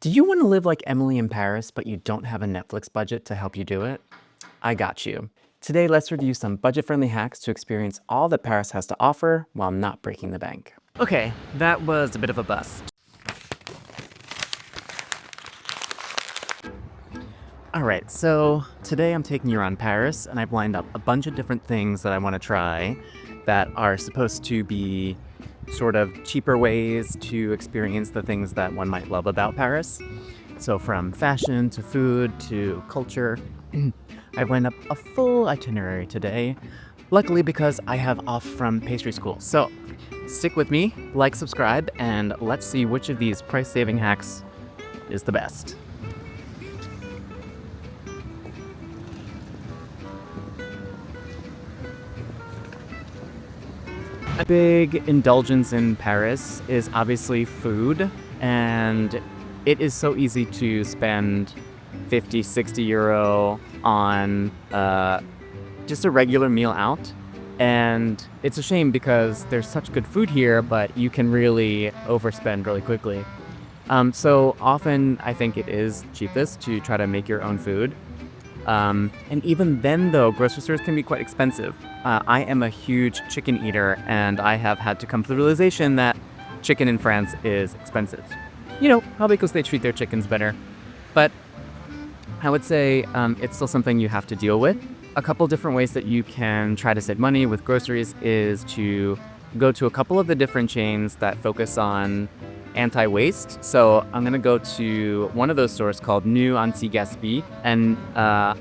Do you want to live like Emily in Paris, but you don't have a Netflix budget to help you do it? I got you. Today, let's review some budget-friendly hacks to experience all that Paris has to offer while not breaking the bank. Okay, that was a bit of a bust. Alright, so today I'm taking you around Paris, and I've lined up a bunch of different things that I want to try that are supposed to be sort of cheaper ways to experience the things that one might love about Paris. So from fashion to food to culture, I've lined up a full itinerary today, luckily because I have off from pastry school. So stick with me, like, subscribe, and let's see which of these price-saving hacks is the best. A big indulgence in Paris is obviously food, and it is so easy to spend 50, 60 euro on just a regular meal out. And it's a shame because there's such good food here, but you can really overspend really quickly. So often I think it is cheapest to try to make your own food. And even then, though, grocery stores can be quite expensive. I am a huge chicken eater, and I have had to come to the realization that chicken in France is expensive. You know, probably because they treat their chickens better. But I would say it's still something you have to deal with. A couple different ways that you can try to save money with groceries is to go to a couple of the different chains that focus on anti-waste. So I'm gonna go to one of those stores called New Anti-Gaspi and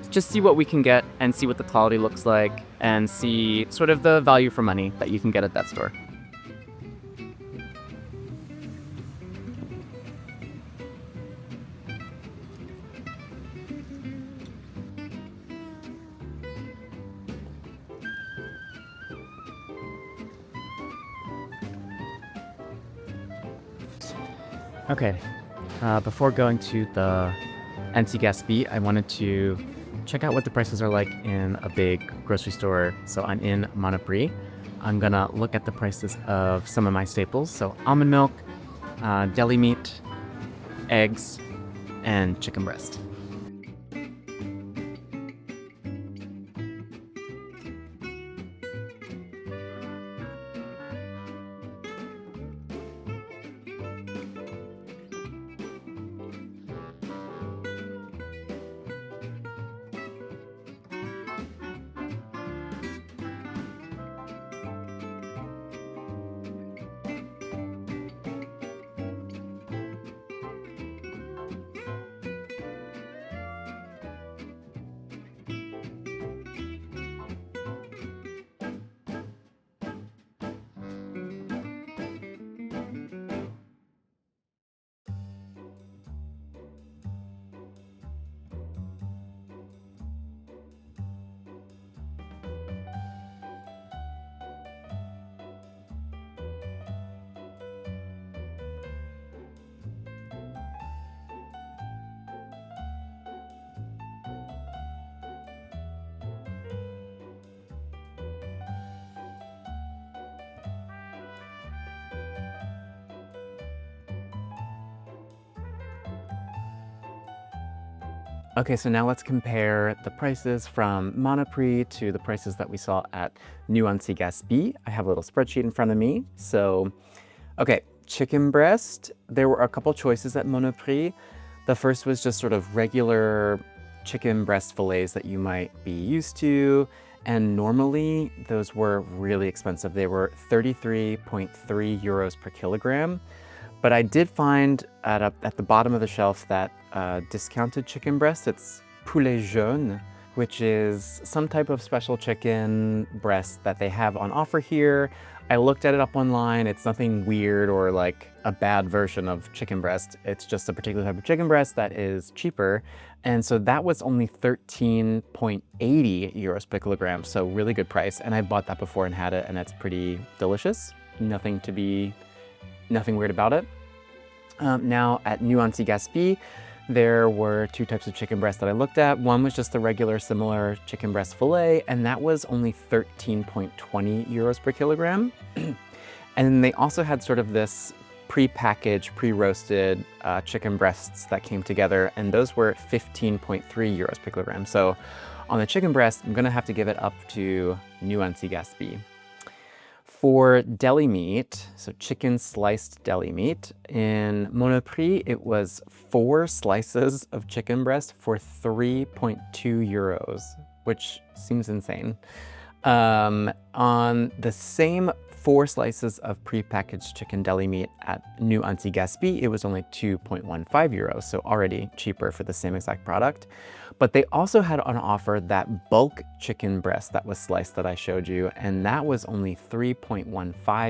just see what we can get and see what the quality looks like and see sort of the value for money that you can get at that store. Okay, before going to the Anti-Gaspi, I wanted to check out what the prices are like in a big grocery store. So I'm in Monoprix. I'm gonna look at the prices of some of my staples. So almond milk, deli meat, eggs, and chicken breast. Okay, so now let's compare the prices from Monoprix to the prices that we saw at New Anti-Gaspi. I have a little spreadsheet in front of me. So, okay, chicken breast. There were a couple choices at Monoprix. The first was just sort of regular chicken breast fillets that you might be used to. And normally those were really expensive. They were 33.3 euros per kilogram. But I did find at the bottom of the shelf that discounted chicken breast. It's poulet jaune, which is some type of special chicken breast that they have on offer here. I looked at it up online. It's nothing weird or like a bad version of chicken breast. It's just a particular type of chicken breast that is cheaper. And so that was only 13.80 euros per kilogram. So really good price. And I bought that before and had it, and it's pretty delicious. Nothing weird about it. Now at New Anti-Gaspi, there were two types of chicken breast that I looked at. One was just the regular similar chicken breast fillet, and that was only 13.20 euros per kilogram. And they also had sort of this pre-packaged, pre-roasted chicken breasts that came together, and those were 15.3 euros per kilogram. So on the chicken breast, I'm gonna have to give it up to Nuancy Gaspé. For deli meat, so chicken sliced deli meat, in Monoprix, it was 4 slices of chicken breast for 3.2 euros, which seems insane. On the same 4 slices of prepackaged chicken deli meat at Nuancy Gaspé, it was only 2.15 euros, so already cheaper for the same exact product. But they also had on offer that bulk chicken breast that was sliced that I showed you, and that was only 3.15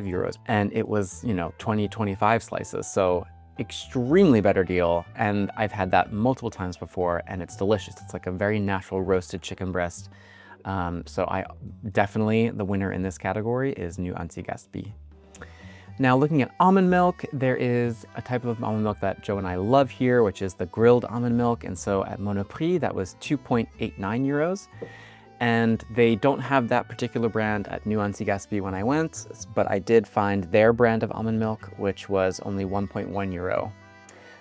euros. And it was, 25 slices, so extremely better deal. And I've had that multiple times before, and it's delicious. It's like a very natural roasted chicken breast. So definitely the winner in this category is Nuancy Gaspé. Now looking at almond milk, there is a type of almond milk that Joe and I love here, which is the grilled almond milk. And so at Monoprix, that was 2.89 euros. And they don't have that particular brand at Nuancy Gaspé when I went, but I did find their brand of almond milk, which was only 1.1 euro.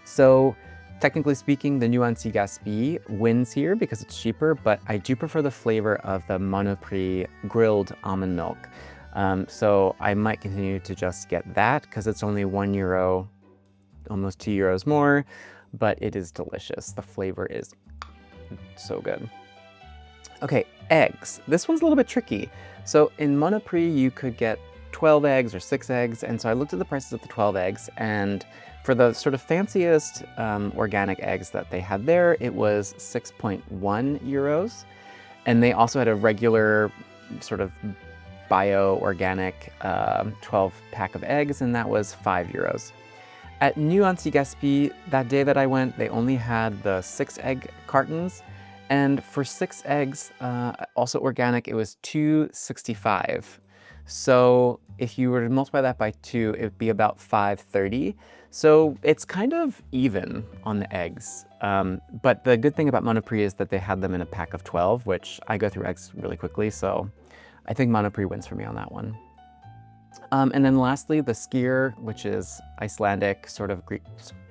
So technically speaking, the Nuancy Gaspé wins here because it's cheaper, but I do prefer the flavor of the Monoprix grilled almond milk. So I might continue to just get that because it's only 1 euro, almost 2 euros more, but it is delicious. The flavor is so good. Okay, eggs. This one's a little bit tricky. So in Monoprix, you could get 12 eggs or 6 eggs. And so I looked at the prices of the 12 eggs, and for the sort of fanciest organic eggs that they had there, it was 6.1 euros. And they also had a regular sort of bio-organic 12-pack of eggs, and that was 5 euros. At Nuancy Gaspé, that day that I went, they only had the 6-egg cartons, and for 6 eggs, also organic, it was 2.65. So if you were to multiply that by 2, it would be about 5.30. So it's kind of even on the eggs. But the good thing about Monoprix is that they had them in a pack of 12, which I go through eggs really quickly, so I think Monoprix wins for me on that one. And then lastly, the skyr, which is Icelandic, sort of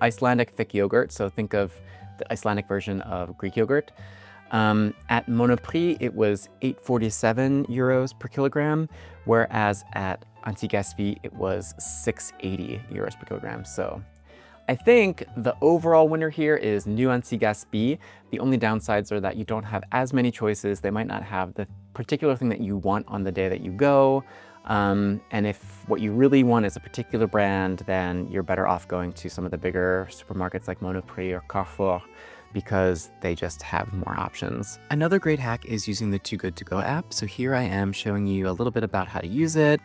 Icelandic thick yogurt. So think of the Icelandic version of Greek yogurt. At Monoprix, it was 8.47 euros per kilogram, whereas at Nuancy Gaspé, it was 6.80 euros per kilogram. So I think the overall winner here is Nuancy Gaspé. The only downsides are that you don't have as many choices. They might not have the particular thing that you want on the day that you go. And if what you really want is a particular brand, then you're better off going to some of the bigger supermarkets like Monoprix or Carrefour, because they just have more options. Another great hack is using the Too Good To Go app. So here I am showing you a little bit about how to use it.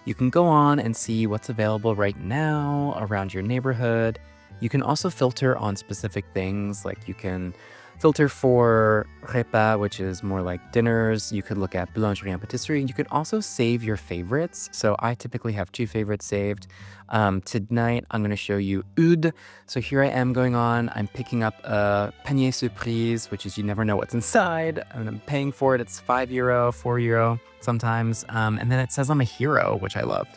You can go on and see what's available right now around your neighborhood. You can also filter on specific things, like you can filter for repas, which is more like dinners. You could look at boulangerie and patisserie. You could also save your favorites. So I typically have 2 favorites saved. Tonight, I'm going to show you oud. So here I am going on. I'm picking up a panier surprise, which is you never know what's inside. And I'm paying for it. It's 5 euro, 4 euro sometimes. And then it says I'm a hero, which I love.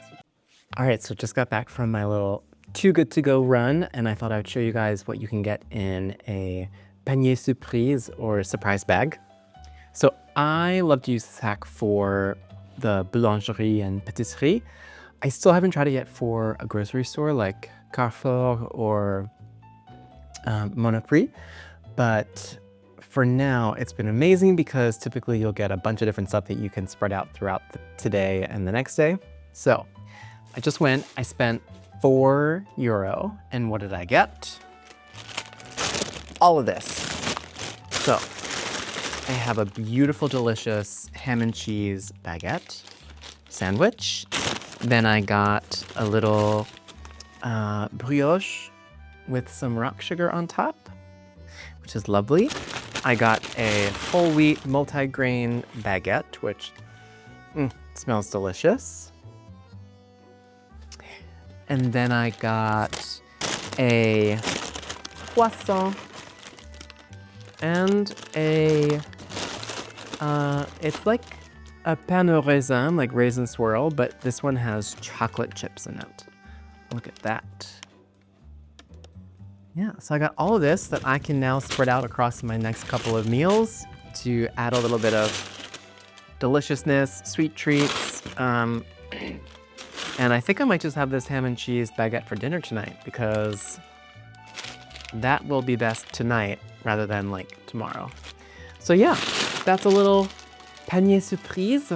All right, so just got back from my little Too Good To Go run, and I thought I would show you guys what you can get in a panier surprise or surprise bag. So I love to use this hack for the boulangerie and patisserie. I still haven't tried it yet for a grocery store like Carrefour or Monoprix, but for now it's been amazing because typically you'll get a bunch of different stuff that you can spread out throughout today and the next day. So I just went, I spent 4 euro, and what did I get? All of this. So I have a beautiful, delicious ham and cheese baguette sandwich. Then I got a little brioche with some rock sugar on top, which is lovely. I got a whole wheat multi-grain baguette, which smells delicious. And then I got a croissant and a, it's like a pain au raisin, like raisin swirl, but this one has chocolate chips in it. Look at that. Yeah, so I got all of this that I can now spread out across my next couple of meals to add a little bit of deliciousness, sweet treats. And I think I might just have this ham and cheese baguette for dinner tonight because that will be best tonight rather than like tomorrow. So yeah, that's a little panier surprise.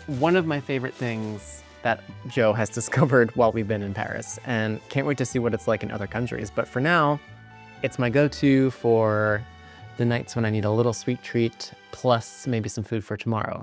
One of my favorite things that Joe has discovered while we've been in Paris, and can't wait to see what it's like in other countries. But for now, it's my go-to for the nights when I need a little sweet treat, plus maybe some food for tomorrow.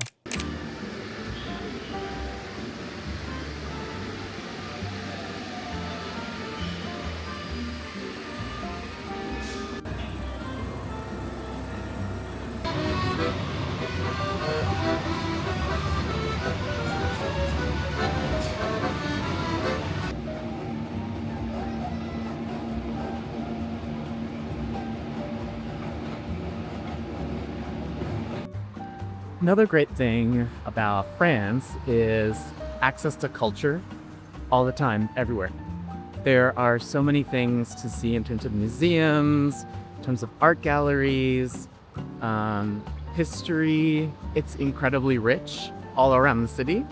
Another great thing about France is access to culture all the time, everywhere. There are so many things to see in terms of museums, in terms of art galleries, history. It's incredibly rich all around the city.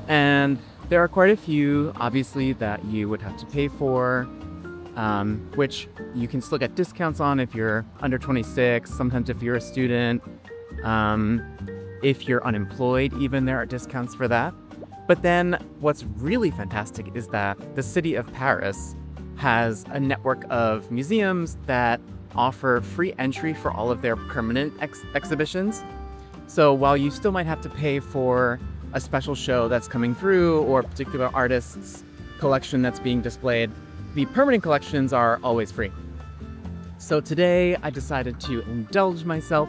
And there are quite a few, obviously, that you would have to pay for, which you can still get discounts on if you're under 26, sometimes if you're a student. If you're unemployed, even there are discounts for that. But then what's really fantastic is that the city of Paris has a network of museums that offer free entry for all of their permanent exhibitions. So while you still might have to pay for a special show that's coming through or a particular artist's collection that's being displayed, the permanent collections are always free. So today I decided to indulge myself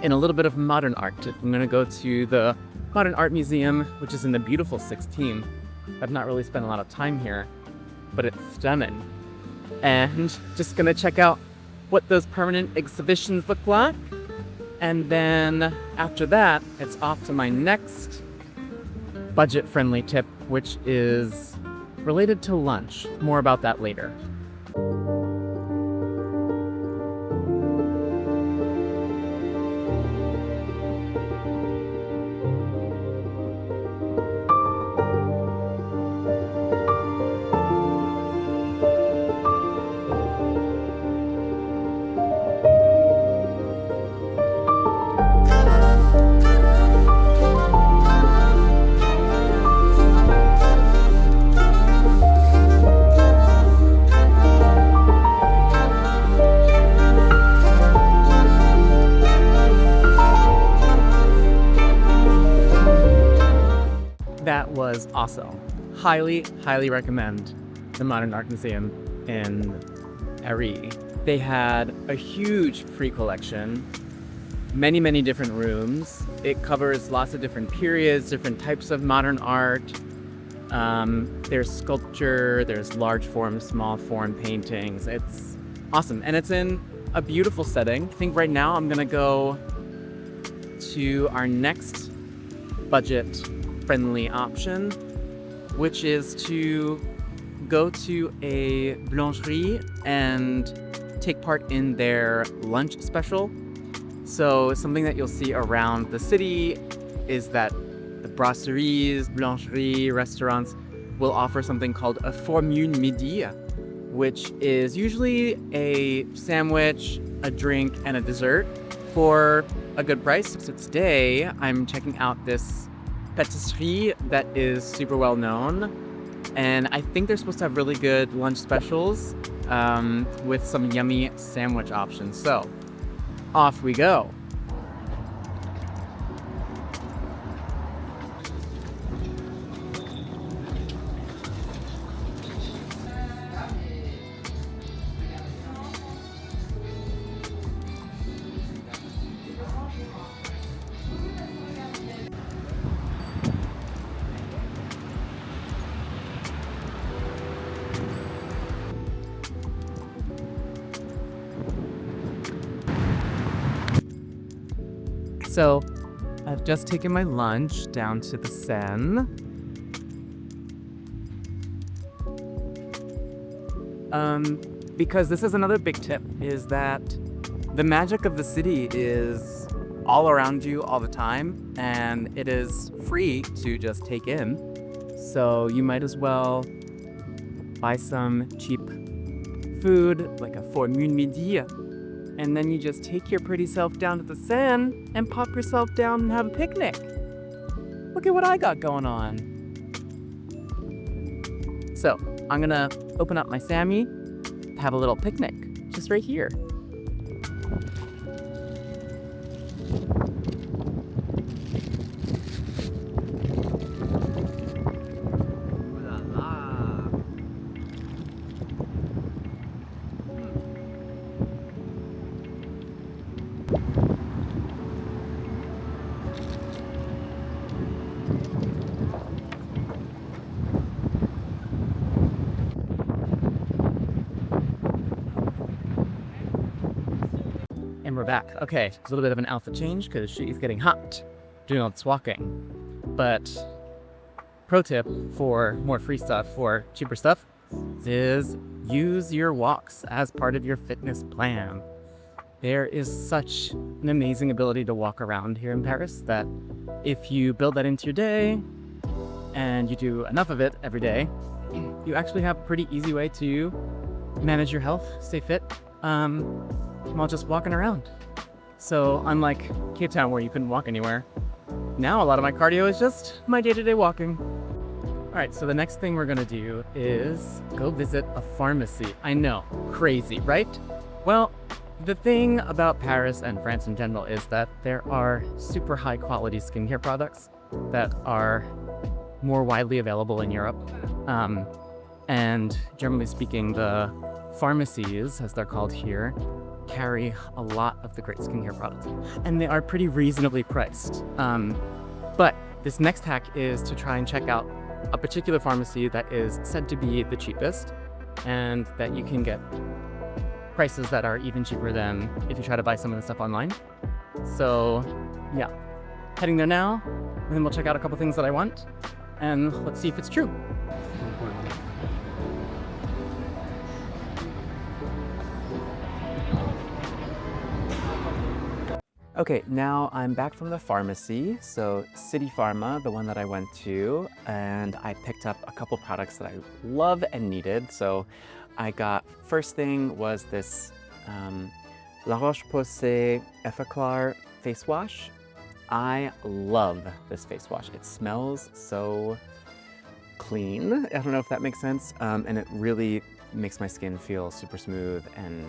in a little bit of modern art. I'm gonna go to the Modern Art Museum, which is in the beautiful 16. I've not really spent a lot of time here, but it's stunning. And just gonna check out what those permanent exhibitions look like. And then after that, it's off to my next budget-friendly tip, which is related to lunch. More about that later. That was awesome. Highly, highly recommend the Modern Art Museum in Paris. They had a huge free collection, many, many different rooms. It covers lots of different periods, different types of modern art. There's sculpture, there's large form, small form paintings. It's awesome. And it's in a beautiful setting. I think right now I'm gonna go to our next budget-friendly option, which is to go to a boulangerie and take part in their lunch special. So something that you'll see around the city is that the brasseries, boulangerie, restaurants will offer something called a formule midi, which is usually a sandwich, a drink, and a dessert for a good price. So today I'm checking out this patisserie that is super well known, and I think they're supposed to have really good lunch specials with some yummy sandwich options. So off we go. So I've just taken my lunch down to the Seine. Because this is another big tip, is that the magic of the city is all around you all the time, and it is free to just take in. So you might as well buy some cheap food, like a formule midi, and then you just take your pretty self down to the Seine and pop yourself down and have a picnic. Look at what I got going on. So I'm gonna open up my Sammy, have a little picnic, just right here. And we're back. Okay, it's a little bit of an outfit change because she's getting hot doing all this walking. But pro tip for more free stuff, for cheaper stuff, is use your walks as part of your fitness plan. There is such an amazing ability to walk around here in Paris that if you build that into your day and you do enough of it every day, you actually have a pretty easy way to manage your health, stay fit, while just walking around. So unlike Cape Town where you couldn't walk anywhere, now a lot of my cardio is just my day-to-day walking. All right, so the next thing we're gonna do is go visit a pharmacy. I know, crazy, right? Well, the thing about Paris and France in general is that there are super high quality skincare products that are more widely available in Europe. And generally speaking, the pharmacies, as they're called here, carry a lot of the great skincare products, and they are pretty reasonably priced. But this next hack is to try and check out a particular pharmacy that is said to be the cheapest, and that you can get prices that are even cheaper than if you try to buy some of the stuff online. So yeah, heading there now, and then we'll check out a couple things that I want, and let's see if it's true. Okay, now I'm back from the pharmacy, so City Pharma, the one that I went to, and I picked up a couple products that I love and needed. So I got, first thing was this La Roche-Posay Effaclar face wash. I love this face wash. It smells so clean. I don't know if that makes sense, and it really makes my skin feel super smooth and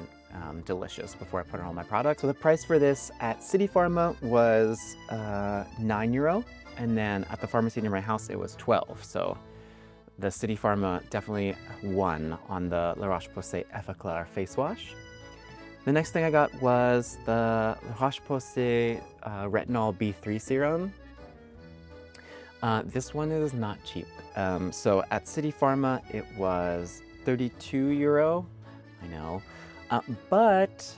delicious before I put on all my products. So the price for this at City Pharma was €9, and then at the pharmacy near my house it was 12. So the City Pharma definitely won on the La Roche-Posay Effaclar face wash. The next thing I got was the La Roche-Posay Retinol B3 serum. This one is not cheap. So at City Pharma it was €32. I know. But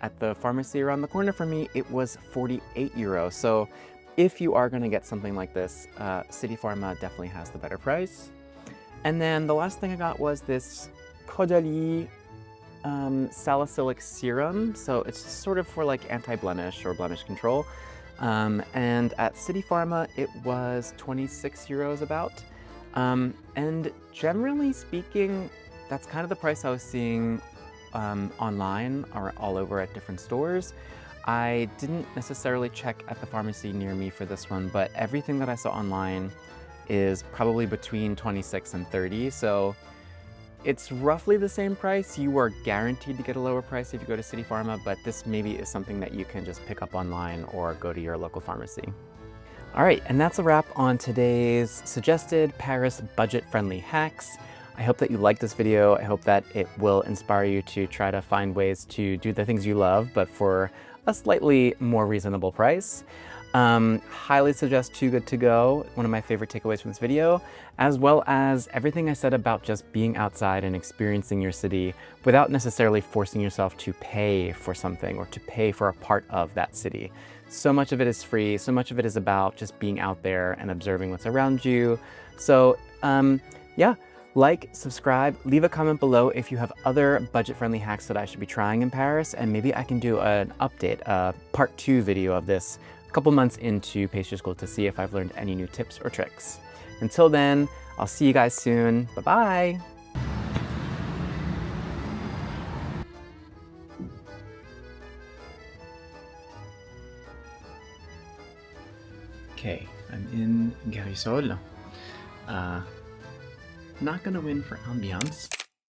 at the pharmacy around the corner from me, it was €48. So if you are going to get something like this, City Pharma definitely has the better price. And then the last thing I got was this Caudalie salicylic serum. So it's sort of for like anti-blemish or blemish control. And at City Pharma, it was €26 about. And generally speaking, that's kind of the price I was seeing online or all over at different stores. I didn't necessarily check at the pharmacy near me for this one, but everything that I saw online is probably between 26 and 30. So it's roughly the same price. You are guaranteed to get a lower price if you go to City Pharma, but this maybe is something that you can just pick up online or go to your local pharmacy. All right, and that's a wrap on today's suggested Paris budget-friendly hacks. I hope that you liked this video. I hope that it will inspire you to try to find ways to do the things you love, but for a slightly more reasonable price. Highly suggest Too Good To Go, one of my favorite takeaways from this video, as well as everything I said about just being outside and experiencing your city without necessarily forcing yourself to pay for something or to pay for a part of that city. So much of it is free, so much of it is about just being out there and observing what's around you. So yeah, Like, subscribe, leave a comment below if you have other budget-friendly hacks that I should be trying in Paris, and maybe I can do an update, a part 2 video of this a couple months into pastry school to see if I've learned any new tips or tricks. Until then, I'll see you guys soon. Bye-bye! Okay, I'm in Garisol. Not gonna win for ambiance.